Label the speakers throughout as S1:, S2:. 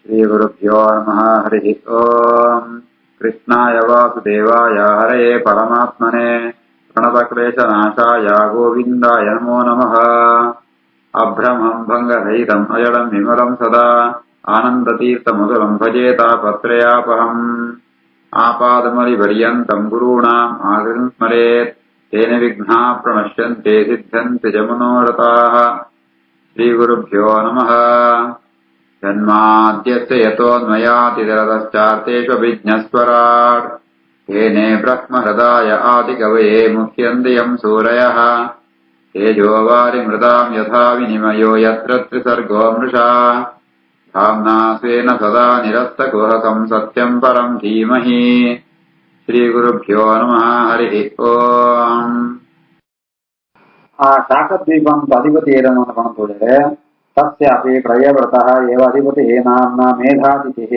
S1: श्रीगुरुभ्यो नमः। हरिः ओम्। कृष्णाय वासुदेवाय हरये परमात्मने प्रणतक्लेशनाशाय गोविन्दाय नमो नमः। अभ्रमम् भङ्गरहितम् अजडम् विमलम् सदा आनन्दतीर्थमधुरम् भजेतापत्रयापहम्। आपादमलिपर्यन्तम् गुरूणाम् आगतिम् स्मरेत् तेन विघ्नाः प्रणश्यन्ते सिद्धन्ति च मनोरथाः। श्रीगुरुभ्यो नमः। जन्माद्यस्य यतोऽन्वयातिरतश्चार्तेष्वभिज्ञस्वराट् येने ब्रह्महृदाय आदिकवये मुह्यन्ति सूरयः। तेजोवारिमृताम् यथा विनिमयो यत्र त्रिसर्गो मृषा धाम्ना स्वेन सदा निरस्तकुहकम् सत्यम् परम् धीमहि। श्रीगुरुभ्यो नमः। हरिः ओम्। शाकद्वीपम् अधिपतिरम् अनुभवतोले तस्यापि प्रियव्रतः एव अधिपतिः नाम्ना मेधातिथिः।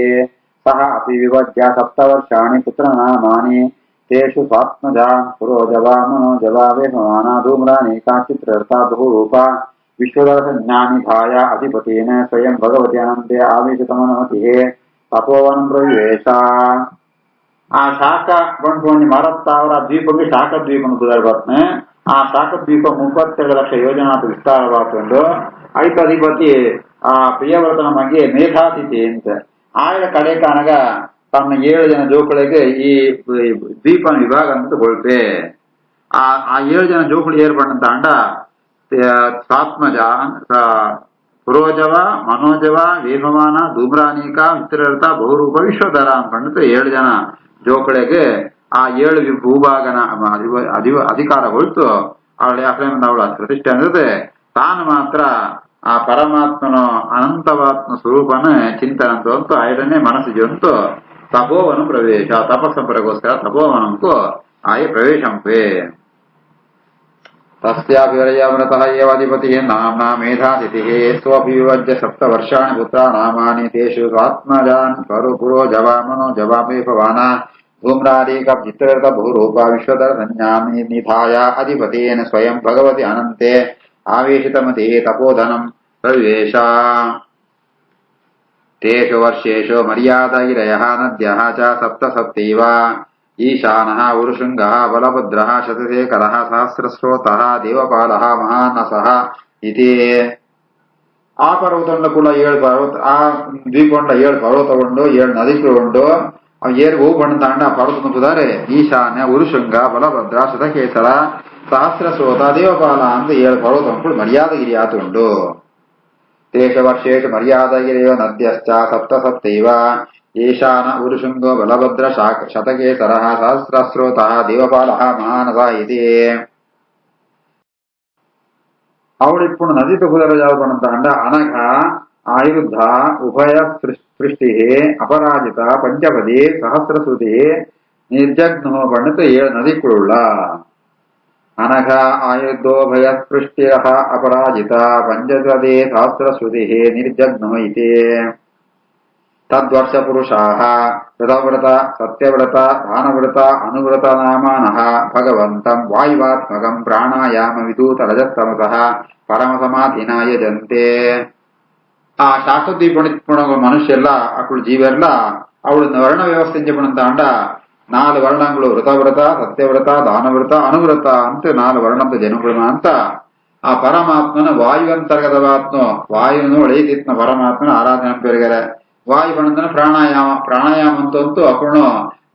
S1: सः अपि विभज्य 7 वर्षाणि पुत्रनामानि तेषु स्वात्मजान् पुरोजवा मनोजवा वेहमाना धूम्रानीका चित्ररता बहुरूपा विश्वदर्शज्ञानि धाया अधिपतेन स्वयं भगवती अनन्ते आवेशितमनोतिः तपोवनं प्रविवेश। ಆ ಶಾಖ ಬಂಡ್ಕೊಂಡು ಮರತ್ತಾವರ ದ್ವೀಪಕ್ಕೆ ಶಾಖ ದ್ವೀಪ ಬರ್ತನೆ. ಆ ಶಾಖ ದ್ವೀಪ 32 ಲಕ್ಷ ಯೋಜನಾ ವಿಸ್ತಾರವಾಕೊಂಡು ಐದು ಅಧಿಪತಿ ಆ ಪ್ರಿಯವ್ರತನ ಬಗ್ಗೆ ಮೇಧಾತಿಥಿ ಅಂತ ಆಯ ಕಡೆ ಕಾಣಗ ತನ್ನ 7 ಜನ ಜೋಕುಳಿಗೆ ಈ ದ್ವೀಪನ ವಿಭಾಗ ಅಂತ ಕೊಳ್ಪೆ. ಆ 7 ಜನ ಜೋಕುಳು ಏರ್ಪಡಂತ ಅಂಡ ಸ್ವಾತ್ಮಜ ಪುರೋಜವ ಮನೋಜವ ವೇಮಮಾನ ಧೂಮ್ರಾನೀಕ ವಿತ್ರರಥ ಬಹುರೂಪ ವಿಶ್ವಧರ ಅನ್ಕೊಂಡು 7 ಜನ ಜೋಕಳಿಗೆ ಆ 7 ಭೂಭಾಗನ ಅಧಿಕಾರ ಹೊರತು ಅವಳ ಅವಳ ಪ್ರತಿಷ್ಠೆ ಅಂದ್ರೆ ತಾನು ಮಾತ್ರ ಆ ಪರಮಾತ್ಮನ ಅನಂತವಾತ್ಮ ಸ್ವರೂಪನ ಚಿಂತನೆ ಅಂತ 5ನೇ ಮನಸ್ಸಿಗೆ ಅಂತೂ ತಪೋವನ ಪ್ರವೇಶ ತಪಸ್ಸಂಪರಗೋಸ್ಕರ ತಪೋವನಕ್ಕೂ ಆಯ ಪ್ರವೇಶಂಪೆ. तस्याभिवर्यव्रतः एव अधिपतिः नाम्ना मेधातिथिः स्वपि विभज्य 7 वर्षाणि पुत्राणामानि तेषु स्वात्मजान् पुरोजवा मनोजवा वेपवाना धूम्रादीकचित्ररथ बहुरूपा विश्वदर्शज्ञानि निधाय अधिपतेन स्वयं भगवति अनन्ते आवेशितमतिः तपोधनम् प्रविवेश। तेषु वर्षेषु मर्यादगिरयः नद्यः च 7 ईशानः उरुशृङ्गः बलभद्रः शतशेखरः सहस्रस्रोतः देवपालः महानसः इति ಆ ಪರ್ವತ ಕೂಡ 7 ಪರ್ವತ ಆ ದ್ವೀಪಗೊಂಡ 7 ಪರ್ವತಗೊಂಡು 7 ನದಿಗಳುಗೊಂಡು ಅವು ಏರು ಹೂ ಬಣ್ಣ ತಾಂಡ ಪರ್ವತ ತುಂಬಿದ್ದಾರೆ. ಈಶಾನ್ಯ ಉರುಶೃಂಗ ಬಲಭದ್ರ ಶತಕೇಸರ ಸಹಸ್ರಸ್ರೋತ ದೇವಪಾಲ ಅಂತ 7 ಪರ್ವತ ಕೂಡ ಮರ್ಯಾದಗಿರಿ ಆತುಂಡು. ದೇಶ ವರ್ಷೇಶು ಮರ್ಯಾದಗಿರಿಯೋ ನದ್ಯಶ್ಚ 7 ಈಶಾನ ಉರುಶೃಂಗೋ ಬಲಭದ್ರ ಶತಕೇಸರ ಸಹಸ್ರಸ್ರೋತ ದೇವಪಾಲ ಮಹಾನಸ ಇದೆ. ಅವಳಿಪ್ಪುಣ ನದಿ ತುಕುದರ ಯಾವ್ದು ಅಂಡ ಅನಘ ಆಯುಧ ಉಭಯ ಸೃಷ್ಟಿ ಅಪರಾಜಿತ ಪಂಚಪದಿ ಸಹಸ್ರಶ್ರುತಿ ನಿರ್ಜಗ್ನೋ ಬಣ್ಣತ 7 ನದಿಕುಳ್ಳ. ಅನಘ ಆಯುಧೋಭಯ ಸೃಷ್ಟಿ ಅಪರಾಜಿತ ಪಂಚಪದಿ ಸಹಸ್ರಶ್ರುತಿ ನಿರ್ಜಗ್ನೋ ಇತಿ. ತದ್ವರ್ಷ ಪುರುಷಾಃ ವ್ರತವ್ರತ ಸತ್ಯವ್ರತ ದಾನವ್ರತ ಅನುವ್ರತ ನಾಮಾನಃ ಭಗವಂತಂ ವಾಯುವಾತ್ಮಕಂ ಪ್ರಾಣಾಯಾಮ ವಿಧೂತ ರಜಸ್ತಮಸಃ ಪರಮ ಸಮಾಧಿನ ಯಜಂತೆ. ಆ ಶಾಖದ್ವೀಪ ಮನುಷ್ಯ ಎಲ್ಲ ಅಕ್ಕಳು ಜೀವೆಲ್ಲ ಅವಳು ವರ್ಣ ವ್ಯವಸ್ಥೆ ಪಣಂತ ಅಂಡ 4 ವರ್ಣಗಳು ವ್ರತವ್ರತ ಸತ್ಯವ್ರತ ದಾನವ್ರತ ಅನುವ್ರತ ಅಂತ 4 ವರ್ಣದ ಜನಗಳು ಅಂತ ಆ ಪರಮಾತ್ಮನ ವಾಯುವಂತರ್ಗತವಾತ್ಮ ವಾಯುನು ಒಳೆಯಿತಿತ್ನ ಪರಮಾತ್ಮನ ಆರಾಧನೆ ಪೇರಿಗಾರೆ. ವಾಯು ಬಣ್ಣದನ ಪ್ರಾಣಾಯಾಮ ಅಂತೂ ಅಕ್ಕಳು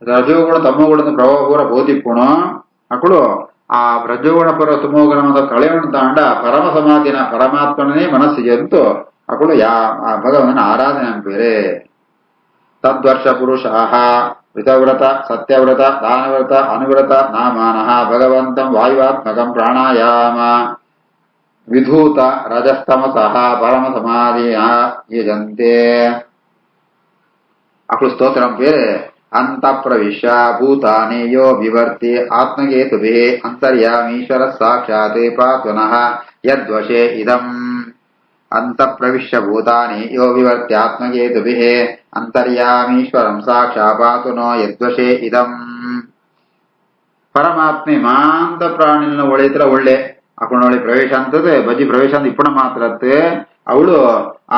S1: ರಜೋಗುಣ ತಮೋಗುಣದ ಪ್ರಭಾವಪೂರ ಬೋಧಿಪ್ಪುಣ ಅಕ್ಕಳು ಆ ರಜೋಗುಣ ಪರ ತಮೋಗುಣದ ಕಳೆಯುಣ ತಾಂಡ ಪರಮ ಸಮಾಧಿನ ಪರಮಾತ್ಮನೇ ಮನಸ್ಸಿಗೆ ಅಂತೂ ಅಕ್ಕಳು ಭಗವಂತನ ಆರಾಧನೆ ಅಂಪೇರೆ. ತದ್ವರ್ಷ ಪುರುಷಾಃ ಋತವ್ರತ ಸತ್ಯವ್ರತ ದಾನವ್ರತ ಅನುವ್ರತ ನಾಮಾನಃ ಭಗವಂತಂ ವಾಯುವಾತ್ಮಕಂ ಪ್ರಾಣಾಯಾಮ ವಿಧೂತ ರಜಸ್ತಮಸಃ ಪರಮ ಸಮಾಧಿನ ಯಜಂತೆ. ಅಕ್ಕಳು ಸ್ತೋತ್ರಂ ಬೇರೆ ಅಂತ ಪ್ರವಿಶ್ಯ ಭೂತಾನಿ ಯೋ ವಿವರ್ತಿ ಆತ್ಮಗೇತುಭಿಃ ಅಂತರ್ಯಾಮೀಶ್ವರ ಸಾಕ್ಷಾತ್ ಪಾತ್ವನಃ ಯದ್ವಶೇ ಇದಂ. ಅಂತ ಪ್ರವಿಶ್ಯ ಭೂತಾನಿ ಯೋ ವಿವರ್ತಿ ಆತ್ಮಗೇತುಭಿಃ ಅಂತರ್ಯಾಮೀಶ್ವರಂ ಸಾಕ್ಷಾತ್ ಪಾತ್ವನೋ ಯದ್ವಶೇ ಇದಂ. ಪರಮಾತ್ಮೆ ಮಾಂತ ಪ್ರಾಣಿನ ಒಳ್ಳೆತರ ಒಳ್ಳೆ ಅಕ್ಕಳೊಳ್ಳೆ ಪ್ರವೇಶ ಅಂತದೆ ಬಜ್ಜಿ ಪ್ರವೇಶ ಅಂತ ಇಪ್ಪಣ ಮಾತ್ರ ಅವಳು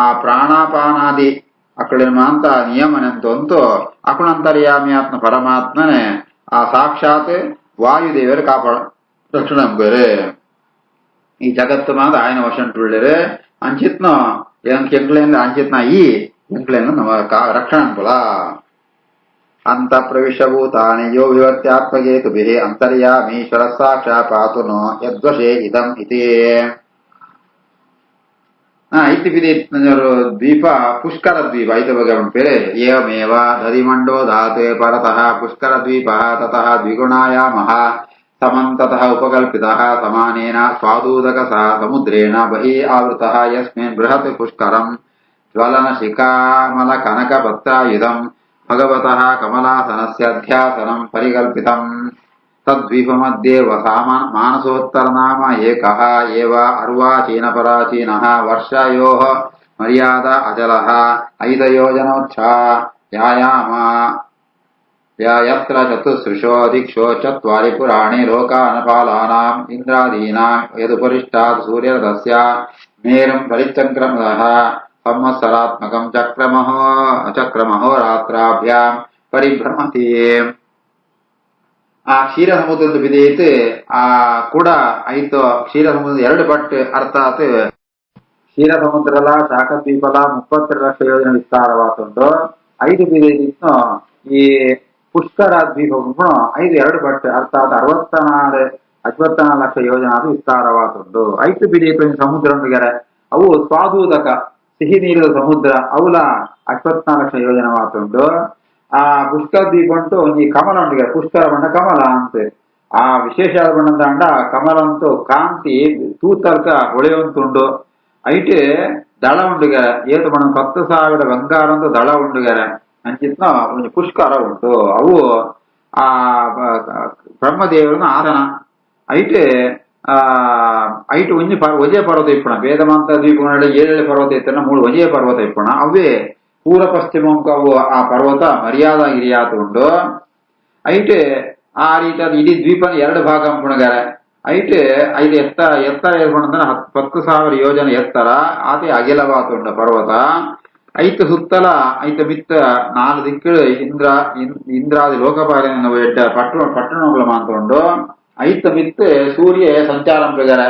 S1: ಆ ಪ್ರಾಣಾಪಾನಾದಿ ಅಕ್ಕಳಿನ ಅಂತ ನಿಯಮನೆಂತಂತೂ ಅಕುಣಂತರ್ಯಾಮಿ ಆತ್ಮ ಪರಮಾತ್ಮನೆ ಆ ಸಾಕ್ಷಾತ್ ವಾಯುದೇವರು ಕಾಪಾಡ ರಕ್ಷಣೆ ಬೇರೆ ಈ ಜಗತ್ತು ಮಾದ ఆయన ವಶಂಟುಳ್ಳರೆ ಅಂಚಿತ್ನ ಎಂಕ್ಲೆಂದ ಅಂಚಿತ್ನ ಈ ಎಂಕ್ಲೆಂದ ನಮ್ಮ ರಕ್ಷಣೆ ಅನ್ಕೊಳ ಅಂತ ಪ್ರವಿಶಭೂತಾನಿ ಯೋ ವಿವರ್ತ್ಯಾತ್ಮಗೇತುಭಿಃ ಅಂತರ್ಯಾಮೀಶ್ವರ ಸಾಕ್ಷಾಪಾತುನೋ ಯದ್ವಶೇ ಇದಂ ಇತಿ ಇತಿ ದ್ವೀಪ ಪುಷ್ಕರ ದ್ವೀಪ ಐತ ಬಗ್ಗೆ ಬೇರೆ ಏವಮೇವ ದಧಿಮಂಡೋ ಧಾತೆ ಪರತಃ ಪುಷ್ಕರ ದ್ವೀಪ ತತಃ ದ್ವಿಗುಣಾಯಾಮಃ ಸಮಂತತಃ ಉಪಕಲ್ಪಿತಃ ಸಮಾನೇನ ಸ್ವಾದೂದಕ ಸಹ ಸಮುದ್ರೇಣ ಬಹಿಃ ಆವೃತಃ ಯಸ್ಮಿನ್ ಬೃಹತ್ ಪುಷ್ಕರಂ ಜ್ವಲನ ಶಿಖಾಮಲ ಕನಕ ಪತ್ರಾಯುಧಂ ಭಗವತಃ ಕಮಲಾಸನಸ್ಯ ಧ್ಯಾಸನಂ ಪರಿಕಲ್ಪಿತಂ ತದ್ವೀಪಮಧ್ಯೆ ಮಾನಸೋತ್ತರನಾಮ ಏಕಃ ಏವ ಅರ್ವಾಚೀನ ಪರಾಚೀನಃ ವರ್ಷಯೋಃ ಮರ್ಯಾದಾ ಅಚಲಃ 5 ಯೋಜನೋಚ್ಛಾಯಾಮ ಯತ್ರ ಚತುಸ್ಸೃಶೋ ದಿಕ್ಷೋ ಚತ್ವಾರಿ ಪುರಾಣಿ ಲೋಕಾನಪಾಲಾನಾಂ ಇಂದ್ರಾದೀನಾಂ ಯದುಪರಿಷ್ಟಾತ್ ಸೂರ್ಯರಥಸ್ಯ ಮೇರುಂ ಪರಿಚಕ್ರಮಃ ಸಂವತ್ಸರಾತ್ಮಕಂ ಚಕ್ರಮಹೋರಾತ್ರಾಭ್ಯಾಂ ಪರಿಭ್ರಮತಿ ಆ ಕ್ಷೀರ ಸಮುದ್ರದ ಬಿದೈತೆ ಆ ಕೂಡ ಐತು ಕ್ಷೀರ ಸಮುದ್ರ 2 ಪಟ್ಟು ಅರ್ಥಾತ್ ಕ್ಷೀರ ಸಮುದ್ರಲ ಶಾಖದ್ವೀಪಲ 32 ಲಕ್ಷ ಯೋಜನೆ ವಿಸ್ತಾರವಾತುಂಡು 5 ಬಿದೈತಿತ್ತು ಈ ಪುಷ್ಕರ ದ್ವೀಪ 2 ಪಟ್ಟು ಅರ್ಥಾತ್ 64 ಲಕ್ಷ ಯೋಜನೆ ಅದು ವಿಸ್ತಾರವಾತುಂಡು 5 ಬಿದೈತು ಸಮುದ್ರ ಉಂಡುಗೆರೆ ಅವು ಸ್ವಾದೂದಕ ಸಿಹಿ ನೀರಿನ ಸಮುದ್ರ ಅವಲ 64 ಲಕ್ಷ ಯೋಜನೆ ಮಾತುಂಡು ಆ ಪುಷ್ಕರ ದ್ವೀಪ ಉಂಟು ಈ ಕಮಲ ಉಂಟು ಪುಷ್ಕರ ಬಣ್ಣ ಕಮಲ ಅಂತೆ ಆ ವಿಶೇಷವಾದ ಬಣ್ಣದ ಅಂಡ ಕಮಲ ಅಂತೂ ಕಾಂತಿ ತೂತರ್ಕ ಹೊಳೆಯುಂಟುಂಡು ಐಟೆ ದಳ ಉಂಡುಗೆರೆ ಏತು ಬಣ್ಣ 10,000 ಬಂಗಾರ ಅಂತ ದಳ ಉಂಡುಗೆರೆ ಅಂಚಿತ್ನ ಒಂದು ಪುಷ್ಕರ ಉಂಟು ಅವು ಆ ಬ್ರಹ್ಮದೇವರನ್ನ ಆಸನ ಐಟೆ ಐಟು ಒಂಜಿ ಒಜೆ ಪರ್ವತ ಇಪ್ಪಣ ವೇದಮಂತ ದ್ವೀಪಗಳಲ್ಲಿ 7 ಪರ್ವತ ಇತ್ತನ 3 ಒಜೆ ಪರ್ವತ ಇಪ್ಪಣ ಅವೇ ಪೂರ್ವ ಪಶ್ಚಿಮಕ್ಕೆ ಅವು ಆ ಪರ್ವತ ಮರ್ಯಾದಾಗಿರಿಯಾತ ಉಂಡು ಐಟೆ ಆ ರೀತಿಯಾದ ಇಡೀ ದ್ವೀಪನ 2 ಭಾಗ ಅಂಪುಣಗಾರೆ ಐಟೆ ಐದು ಎತ್ತರ ಏರ್ಪಣಂದ್ರೆ 10,000 ಯೋಜನೆ ಎತ್ತರ ಆತೆ ಅಗಿಲವಾತುಂಡ ಪರ್ವತ ಐತ ಸುತ್ತಲ ಐತ ಮಿತ್ತ 4 ದಿಕ್ಕಳು ಇಂದ್ರಾದಿ ಲೋಕಪಾಲಿನ ಪಟ್ಟಣಗಳ ಮಾತುಂಡು ಐತ ಮಿತ್ತ ಸೂರ್ಯ ಸಂಚಾರಂ ಪ್ರಗಾರ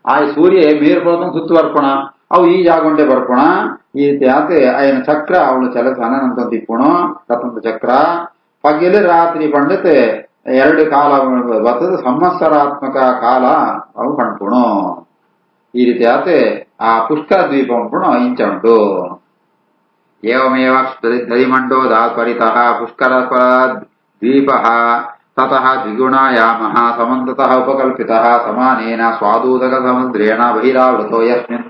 S1: ಆ ಸೂರ್ಯ ಮೇರು ಪರ್ವತ ಸುತ್ತುವರ್ಪಣ ಅವು ಈ ಜಾಗೊಂಡೆ ಬರ್ಪಣ ಈ ರೀತಿ ಆತೆ ఆయన ಚಕ್ರ ಅವಳು ಚಲಸ ಅನಂತ ತಿಪ್ಪುಣು ರತಂತ ಚಕ್ರ ಪಗೆಲು ರಾತ್ರಿ ಪಂಡತೆ 2 ಕಾಲ ಬರ್ತದ ಸಂವತ್ಸರಾತ್ಮಕ ಕಾಲ ಅವು ಕಣ್ಪುಣು ಈ ರೀತಿ ಆತೆ ಆ ಪುಷ್ಕರ ದ್ವೀಪ ಉಂಟು ಇಂಚ ಉಂಟು ಏವಮೇವ ದಧಿಮಂಡೋ ಧಾತ್ಪರಿತಃ ಪುಷ್ಕರ ದ್ವೀಪಃ ತತಃ ದ್ವಿಗುಣಾಯಾಮಃ ಸಮಂತತಃ ಉಪಕಲ್ಪಿತಃ ಸಮಾನೇನ ಸ್ವಾದೂದಕ ಸಮುದ್ರೇಣ ಬಹಿರಾವೃತೋ ಯಸ್ಮಿನ್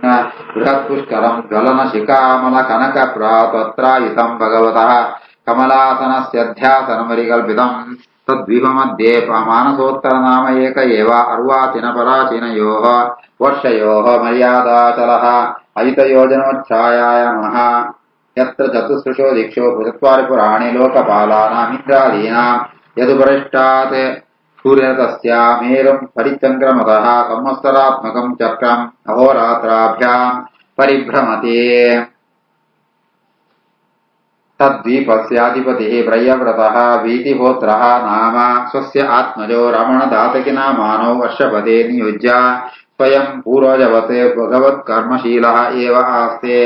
S1: ಬೃಹತ್ ಪುಷ್ಕರಂ ಜ್ವಲನ ಶಿಖಾಮಲ ಕನಕ ಪ್ರಾತ್ರಾಯುಧಂ ಭಗವತಃ ಕಮಲಾಸನಸ್ಯ ಧ್ಯಾಸನಂ ಪರಿಕಲ್ಪಿತಂ ತದ್ವೀಪಮಧ್ಯೆ ಮಾನಸೋತ್ತರನಾಮ ಏಕ ಏವ ಅರ್ವಾಚೀನ ಪರಾಚೀನಯೋಃ ವರ್ಷಯೋಃ ಮರ್ಯಾದಾಚಲಃ 5 ಯೋಜನೋಚ್ಛಾಯಾಮಃ ಯತ್ರ ಚತುಸ್ಸೃಶೋ ದಿಕ್ಷೋ ಚತ್ವಾರಿ ಪುರಾಣಿ ಲೋಕಪಾಲಾನಾಂ ಇಂದ್ರಾದೀನಾಂ ಯದುಪರಿಷ್ಟಾತ್ ಸೂರ್ಯರಥಸ್ಯ ಮೇರುಂ ಪರಿಚಕ್ರಮತಃ ಸಂವತ್ಸರಾತ್ಮಕಂ ಚಕ್ರಂ ಅಹೋರಾತ್ರಾಭ್ಯಾಂ ಪರಿಭ್ರಮತಿ ತದ್ವೀಪಸ್ಯಾಧಿಪತಿಃ ಪ್ರಿಯವ್ರತಃ ವೀತಿಹೋತ್ರಃ ನಾಮ ಸ್ವಸ್ಯ ಆತ್ಮಜೋ ರಮಣದಾತಕಿನಾಮಾನೋ ವರ್ಷಪದೇ ನಿಯುಜ್ಯ ಸ್ವಯಂ ಪೂರ್ವಜವತ್ ಭಗವತ್ಕರ್ಮಶೀಲಃ ಏವ ಆಸ್ತೆ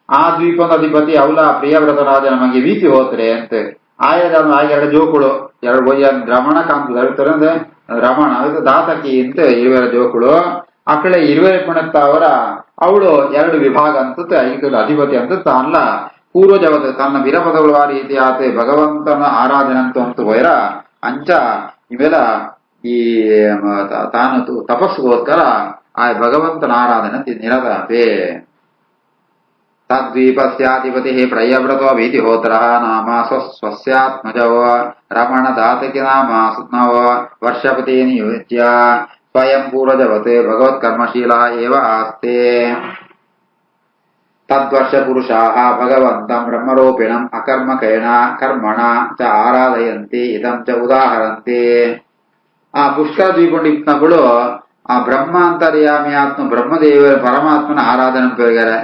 S1: ಆ ದ್ವೀಪದ ಅಧಿಪತಿ ಅವಳ ಪ್ರಿಯವ್ರತರಾದ ನಮಗೆ ವೀತಿಹೋತ್ರೆ ಅಂತೆ ಆಯದ 2 ಜೋಕುಳು 2 ರಮಣ ಕಾಂತ ರಮಣ ದಾತಕಿ ಅಂತ 20 ಜೋಕುಳು ಅಕಡೆ 20 ಪಣತ್ತವರ ಅವಳು 2 ವಿಭಾಗ ಅಂತ 5 ಅಧಿಪತಿ ಅಂತ ಅಲ್ಲ ಪೂರ್ವಜವತ ತನ್ನ ಬಿರಪದಗಳು ಆ ರೀತಿ ಆತೆ ಭಗವಂತನ ಆರಾಧನೆ ಅಂತ ವೈರ ಅಂಚ ಇವೆಲ್ಲ ಈ ತಾನು ತಪಸ್ಸುಗೋಸ್ಕರ ಆ ಭಗವಂತನ ಆರಾಧನೆ ನಿರತಾಪೆ ತದ್ವೀಪಸ್ಯಾಧಿಪತಿಃ ಪ್ರಿಯವ್ರತೋ ವೀತಿಹೋತ್ರಃ ನಾಮ ಸ್ವಸ್ಯಾತ್ಮಜೋ ರಮಣದಾತಕಿನಾಮಾನೋ ವರ್ಷಪತಿ ನಿಯುಜ್ಯ ಸ್ವಯಂ ಪೂರ್ವಜವತ್ ಭಗವತ್ಕರ್ಮಶೀಲಃ ಏವ ಆಸ್ತೆ ತದ್ವರ್ಷ ಪುರುಷಾಃ ಭಗವಂತಂ ಬ್ರಹ್ಮರೂಪಿಣಂ ಅಕರ್ಮಕೇಣ ಕರ್ಮಣ ಚ ಆರಾಧಯಂತಿ ಇದಂ ಚ ಉದಾಹರಂತಿ ಆ ಪುಷ್ಕರ ದ್ವೀಪಗಳು ಆ ಬ್ರಹ್ಮ ಅಂತರ್ಯಾಮಿ ಆತ್ಮ ಬ್ರಹ್ಮದೇವರ ಪರಮಾತ್ಮನ ಆರಾಧನೆ ಪೇರ್ಗಾರೆ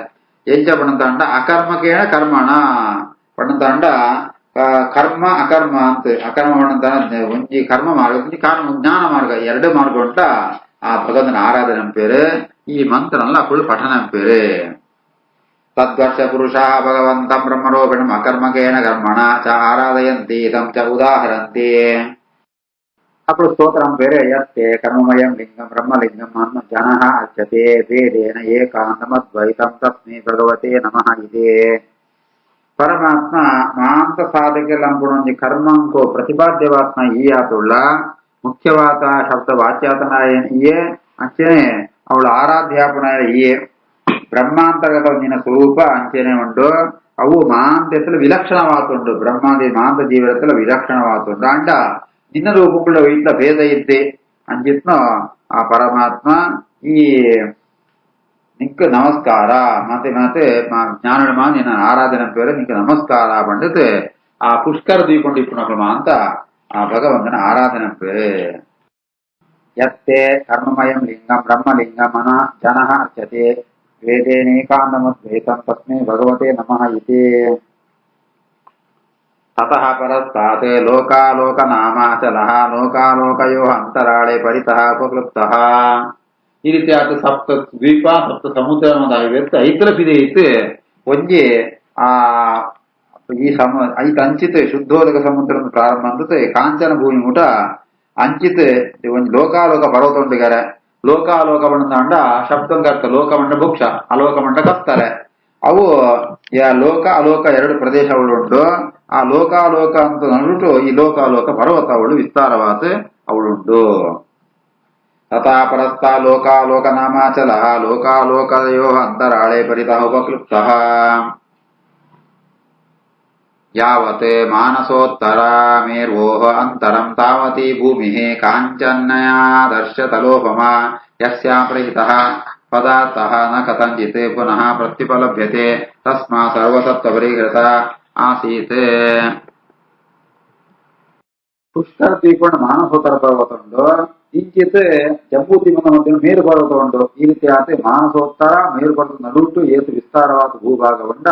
S1: ಎಂಚ ಪಣಂತಾಂಡ ಅಕರ್ಮಕೇಣ ಕರ್ಮಣ ಪಣಂತಾಂಡ ಕರ್ಮ ಅಕರ್ಮ ಅಂತ ಅಕರ್ಮ ಪಣಂತಾಂಡ ಒಂಜಿ ಕರ್ಮ ಮಾರ್ಗ ಒಂಜಿ ಕರ್ಮ ಜ್ಞಾನ ಮಾರ್ಗ ಎರಡು ಮಾರ್ಗ ಉಂಟ ಆ ಭಗವಂತನ ಆರಾಧನೆ ಪೇರು ಈ ಮಂತ್ರನಲ್ಲ ಅಪ್ಪಳು ಪಠನ ಪೇರು ತದ್ವರ್ಷ ಪುರುಷ ಭಗವಂತಂ ಬ್ರಹ್ಮರೂಪಿಣಂ ಅಕರ್ಮಕೇಣ ಕರ್ಮಣ ಚ ಆರಾಧಯಂತಿ ತಂ ಚ ಉದಾಹರಂತಿ అప్పుడు స్తోత్రం పేరే యత్తే కర్మమయం లింగం బ్రహ్మలింగం అన్న జన అర్చతే వేదేన ఏకాంతమద్వైతం తస్మై భగవతే నమః ఇదే ಪರಮಾತ್ಮ ಮಾಂತ ಸಾಧಕ ಲಂಬುಣಿ ಕರ್ಮಂಕೋ ಪ್ರತಿಪಾದ್ಯವಾತ್ಮ ಈ ಆತುಳ್ಳ ಮುಖ್ಯವಾದ ಶಬ್ದ ವಾಚ್ಯಾತನಾಯ ಈಯೇ ಅಂಚೆನೆ ಅವಳು ಆರಾಧ್ಯಾಪನಾಯ ಈಯೇ ಬ್ರಹ್ಮಾಂತರ್ಗತ ನಿನ್ನ ಸ್ವರೂಪ ಅಂಚೆನೆ ಉಂಟು ಅವು ಮಾಂತೆತ್ತಲು ವಿಲಕ್ಷಣವಾತುಂಡು ಬ್ರಹ್ಮಾದಿ ಮಾಂತ ಜೀವನತ್ತಲು ವಿಲಕ್ಷಣವಾತುಂಡು ಅಂಡ ನಿನ್ನ ರೂಪಗಳ ಇಟ್ಲ ಭೇದ ಇದ್ದೆ ಅಂಜಿತ್ನೋ ಆ ಪರಮಾತ್ಮ ಈ ನಿಕ್ಕ ನಮಸ್ಕಾರ ಮತ್ತೆ ಮತ್ತೆ ಜ್ಞಾನ ನಿನ್ನ ಆರಾಧನೆ ಪೇರು ನಿಕ್ಕ ನಮಸ್ಕಾರ ಪಂಡಿತ್ ಆ ಪುಷ್ಕರ ದ್ವೀಪುಂಡಿಪ್ಪುಣಕ್ರಮ ಅಂತ ಆ ಭಗವಂತನ ಆರಾಧನೆ ಪೇರು ಯತ್ತೆ ಕರ್ಮಮಯಂ ಲಿಂಗಂ ಬ್ರಹ್ಮಲಿಂಗಂ ಅನ ಜನ ಅರ್ಚತೆ ವೇದೇನೇಕಾಂತಮದ್ವೈತಂ ತಸ್ಮೈ ಭಗವತೆ ನಮಃ ಇತಿ ततः परस्तात् ಲೋಕಾಲೋಕನಾಮಾಚಲಃ ಲೋಕಾಲೋಕಯೋ ಅಂತರಾಳೆ ಪರಿತಃ ಉಪಕ್ಲುಪ್ತಃ ಈ ರೀತಿಯಾದ ಸಪ್ತ ದ್ವೀಪ ಸಪ್ತ ಸಮುದ್ರ ಐತಲಪಿದೆ ಇತ್ತು ಒಂಜಿ ಆ ಈ ಐತ ಅಂಚಿತ್ ಶುದ್ಧೋದಕ ಸಮುದ್ರ ಪ್ರಾರಂಭ ಅಂತ ಕಾಂಚನ ಭೂಮಿ ಊಟ ಅಂಚಿತ್ ಒಂಜಿ ಲೋಕಾಲೋಕ ಪರ್ವತ ಉಂಡಿಗಾರೆ ಲೋಕಾಲೋಕ ಬಂಡ ಶಬ್ದಂ ಕರ್ತ ಲೋಕಮಂಡ ಭುಕ್ಷ ಅಲೋಕಮಂಡ ಕಸ್ತಾರೆ ಅವು ಲೋಕ ಅಲೋಕ ಎರಡು ಪ್ರದೇಶಗಳುಂಟು ಆ ಲೋಕಾಲೋಕ ಅಂತ ನಡುಟು ಈ ಲೋಕಾಲೋಕ ಪರ್ವತ ಅವಳು ವಿಸ್ತಾರವಾದ ಅವಳುಂಟು ತಥಾ ಪರಸ್ತ ಲೋಕಾಲೋಕ ನಾಮಾಚಲ ಲೋಕಾಲೋಕಯೋ ಅಂತರಾಳೆ ಪರಿತಃ ಉಪಕ್ಲುಪ್ತಃ ಯಾವತ್ ಮಾನಸೋತ್ತರ ಮೇರ್ವೋಹ ಅಂತರಂ ತಾವತಿ ಭೂಮಿ ಕಾಂಚನ್ಯಾ ದರ್ಶತಲೋಪಮ ಯಸ್ಯಾ ಪ್ರಹಿತಃ ಪದಾರ್ಥಃ ನ ಕಥಂಚಿತ್ ಪುನಃ ಪ್ರತ್ಯುಪಲಭ್ಯತೆ ತಸ್ಮಾ ಸರ್ವಸತ್ವ ಪರಿಹೃತ ಆಸೀತ್ ಪುಷ್ಕರ ದ್ವೀಪುಂಡು ಮಾನಸೋತ್ತರ ಪರ್ವತ ಉಂಟು ಇಂಚಿತ್ ಜಂಬೂದ್ವೀಪದ ಮಧ್ಯ ಮೇರು ಪರ್ವತ ಉಂಟು ಈ ರೀತಿ ಆತ ಮಾನಸೋತ್ತರ ಮೇರು ಪರ್ವತ ನಡುಟು ಏತು ವಿಸ್ತಾರವಾದ ಭೂಭಾಗ ಉಂಡ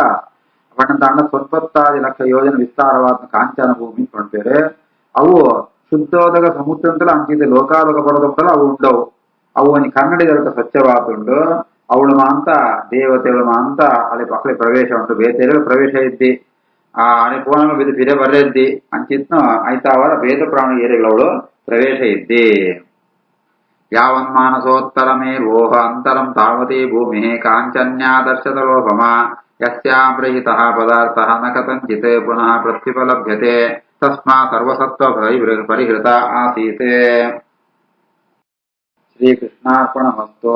S1: ಪಣ್ಣಂತಾಂಡ 90 ಲಕ್ಷ ಯೋಜನೆ ವಿಸ್ತಾರವಾದ ಕಾಂಚನ ಭೂಮಿ ಪಡ್ತೇವೆ ಅವು ಶುದ್ಧೋದಕ ಸಮುದ್ರ ಅಂತಲ್ಲ ಅಂಚಿತ ಲೋಕಾಲೋಕ ಪರ್ವತ ಉಂಟಲ್ಲ ಅವು ಉಂಡವು ಅವು ಒಂದು ಕನ್ನಡಿಗರ ಸ್ವಚ್ಛವಾದುಂಡು ಅವಳು ಮಾಂತ ದೇವತೆಗಳು ಮಾಂತ ಅಲ್ಲಿ ಪಕ್ಕಳೆ ಪ್ರವೇಶ ಉಂಟು ಬೇತೆಗಳು ಪ್ರವೇಶ ಇದ್ದಿ ಆ ಅಣೆ ಪೂರ್ಣ ಬಿದ್ದು ಫಿರೆ ಬರ್ರೆದ್ದಿ ಅಂಚಿತ್ನ ಐತಾವರ ಬೇದ ಪ್ರಾಣ ಏರಿಗಳವಳು ಪ್ರವೇಶ ಇದ್ದಿ ಯಾವನ್ಮಾನಸೋತ್ತರ ಮೇರ್ವೋಹ ಅಂತರಂ ತಾವತಿ ಭೂಮಿ ಕಾಂಚನ್ಯಾದರ್ಶತಲೋಪಮ ಯಸ್ಯಾಂ ಪ್ರಹಿತಃ ಪದಾರ್ಥಃ ನ ಕಥಂಚಿತ್ ಪುನಃ ಪ್ರತ್ಯುಪಲಭ್ಯತೆ ತಸ್ಮಾ ಸರ್ವಸತ್ವ ಪರಿಹೃತ ಆಸೀತ್ ಶ್ರೀಕೃಷ್ಣಾರ್ಪಣಮಸ್ತು.